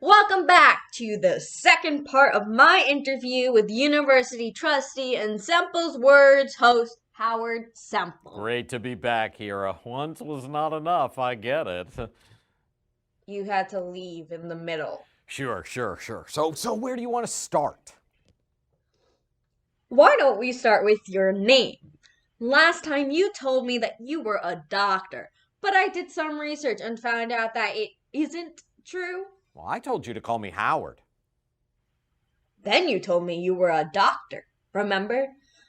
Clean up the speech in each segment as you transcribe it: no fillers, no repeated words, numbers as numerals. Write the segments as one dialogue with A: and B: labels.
A: Welcome back to the second part of my interview with university trustee and Semple's Words host, Howard Semple.
B: Great to be back, Hira. Once was not enough, I get it.
A: You had to leave in the middle.
B: Sure. So where do you want to start?
A: Why don't we start with your name? Last time you told me that you were a doctor, but I did some research and found out that it isn't true.
B: Well, I told you to call me Howard.
A: Then you told me you were a doctor, remember?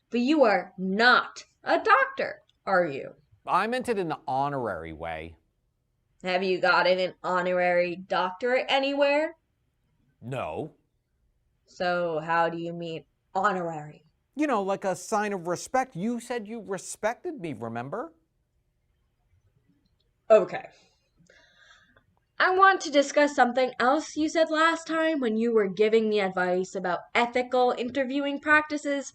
A: But you are not a doctor, are you?
B: I meant it in the honorary way.
A: Have you gotten an honorary doctorate anywhere?
B: No.
A: So how do you mean honorary?
B: You know, like a sign of respect. You said you respected me, remember?
A: Okay. I want to discuss something else you said last time when you were giving me advice about ethical interviewing practices.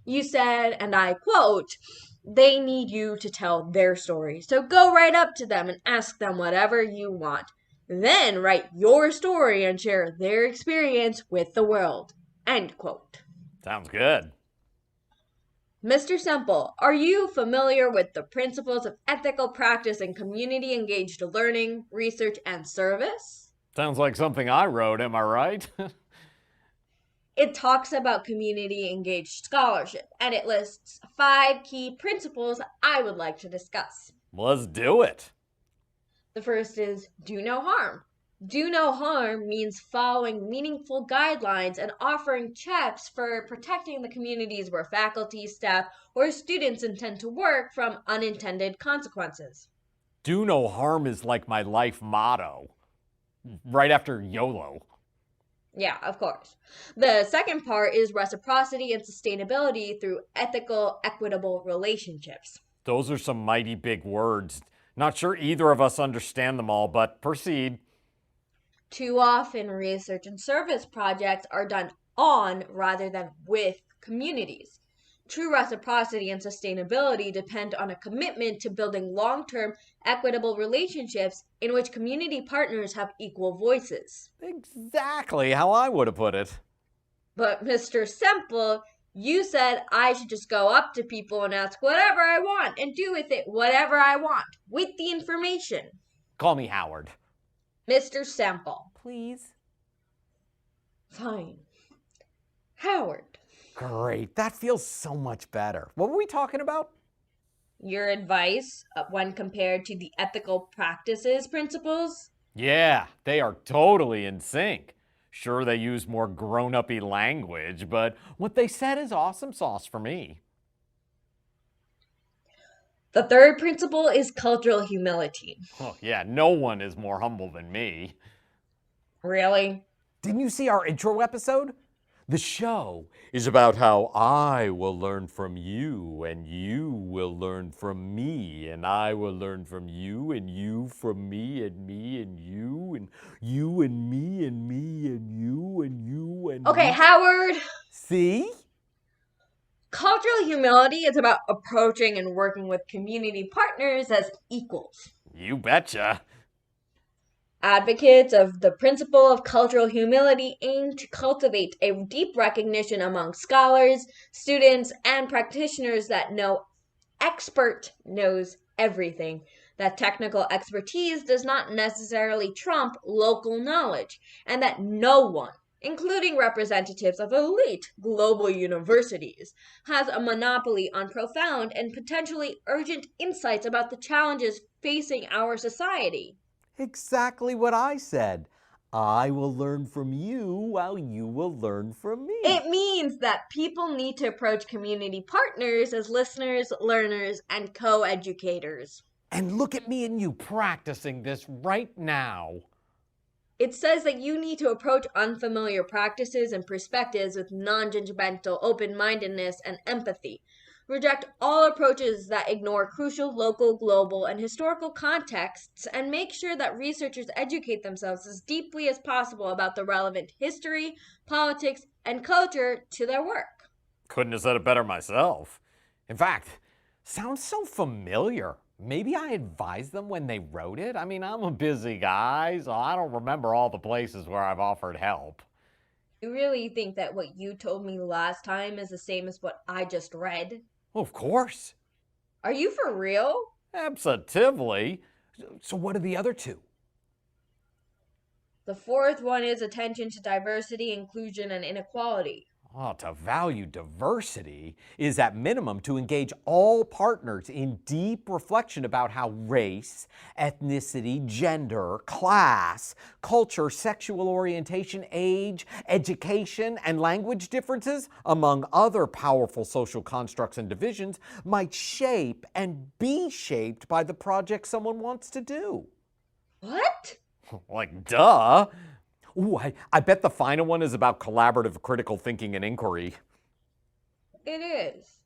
A: You said, and I quote, they need you to tell their story. So go right up to them and ask them whatever you want. Then write your story and share their experience with the world. End quote.
B: Sounds good.
A: Mr. Semple, are you familiar with the principles of ethical practice and community-engaged learning, research, and service?
B: Sounds like something I wrote, am I right?
A: It talks about community-engaged scholarship, and it lists 5 key principles I would like to discuss.
B: Let's do it.
A: The first is do no harm. Do no harm means following meaningful guidelines and offering checks for protecting the communities where faculty, staff, or students intend to work from unintended consequences.
B: Do no harm is like my life motto. Right after YOLO.
A: Yeah, of course. The second part is reciprocity and sustainability through ethical, equitable relationships.
B: Those are some mighty big words. Not sure either of us understand them all, but proceed.
A: Too often, research and service projects are done on rather than with communities. True reciprocity and sustainability depend on a commitment to building long-term, equitable relationships in which community partners have equal voices.
B: Exactly how I would have put it.
A: But Mr. Semple, you said I should just go up to people and ask whatever I want and do with it whatever I want, with the information.
B: Call me Howard.
A: Mr. Semple.
B: Please.
A: Fine. Howard.
B: Great, that feels so much better. What were we talking about?
A: Your advice when compared to the ethical practices principles?
B: Yeah, they are totally in sync. Sure, they use more grown-up-y language, but what they said is awesome sauce for me.
A: The third principle is cultural humility.
B: Oh, yeah, no one is more humble than me.
A: Really?
B: Didn't you see our intro episode? The show is about how I will learn from you, and you will learn from me, and I will learn from you, and you from me, and you, and you and me, and me, and you, and you, and
A: Okay,
B: me.
A: Howard.
B: See?
A: Cultural humility is about approaching and working with community partners as equals.
B: You betcha.
A: Advocates of the principle of cultural humility aim to cultivate a deep recognition among scholars, students, and practitioners that no expert knows everything, that technical expertise does not necessarily trump local knowledge, and that no one, including representatives of elite global universities, has a monopoly on profound and potentially urgent insights about the challenges facing our society.
B: Exactly what I said. I will learn from you while you will learn from me.
A: It means that people need to approach community partners as listeners, learners, and co-educators.
B: And look at me and you practicing this right now.
A: It says that you need to approach unfamiliar practices and perspectives with non-judgmental open-mindedness and empathy. Reject all approaches that ignore crucial local, global, and historical contexts, and make sure that researchers educate themselves as deeply as possible about the relevant history, politics, and culture to their work.
B: Couldn't have said it better myself. In fact, sounds so familiar. Maybe I advised them when they wrote it. I mean, I'm a busy guy, so I don't remember all the places where I've offered help.
A: You really think that what you told me last time is the same as what I just read?
B: Well, of course.
A: Are you for real?
B: Absolutely. So what are the other two?
A: The fourth one is attention to diversity, inclusion, and inequality.
B: Oh, to value diversity is at minimum to engage all partners in deep reflection about how race, ethnicity, gender, class, culture, sexual orientation, age, education, and language differences, among other powerful social constructs and divisions, might shape and be shaped by the project someone wants to do.
A: What?
B: Like, duh. Ooh, I bet the final one is about collaborative critical thinking and inquiry.
A: It is.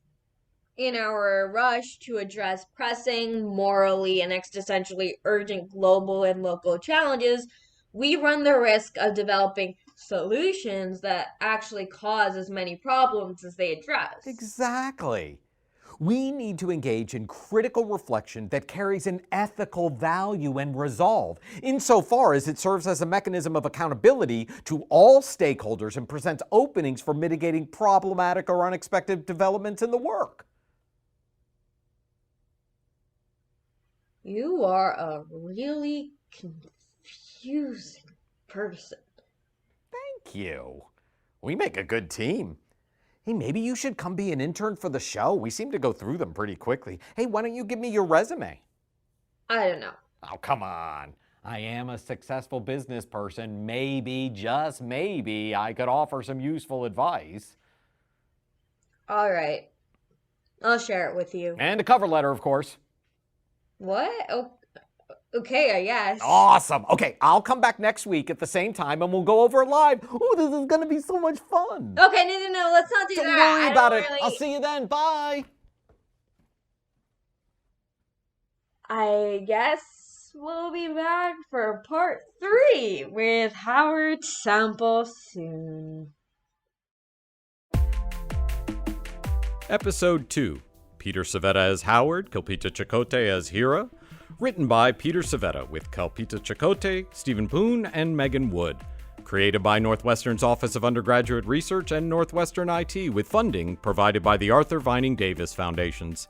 A: In our rush to address pressing, morally, and existentially urgent global and local challenges, we run the risk of developing solutions that actually cause as many problems as they address.
B: Exactly. We need to engage in critical reflection that carries an ethical value and resolve, insofar as it serves as a mechanism of accountability to all stakeholders and presents openings for mitigating problematic or unexpected developments in the work.
A: You are a really confusing person.
B: Thank you. We make a good team. Hey, maybe you should come be an intern for the show. We seem to go through them pretty quickly. Hey, why don't you give me your resume?
A: I don't know.
B: Oh, come on. I am a successful business person. Maybe, just maybe, I could offer some useful advice.
A: All right. I'll share it with you.
B: And a cover letter, of course.
A: What? Oh, okay, I guess.
B: Awesome. Okay, I'll come back next week at the same time and we'll go over it live. Ooh, this is going to be so much fun.
A: Okay, no, let's not do that.
B: Don't worry about it.
A: Really...
B: I'll see you then. Bye.
A: I guess we'll be back for part 3 with Howard Sample soon.
B: Episode 2. Peter Civetta as Howard, Kalpita Chakotay as Hira. Written by Peter Civetta with Kalpita Chakotay, Stephen Poon, and Megan Wood. Created by Northwestern's Office of Undergraduate Research and Northwestern IT with funding provided by the Arthur Vining Davis Foundations.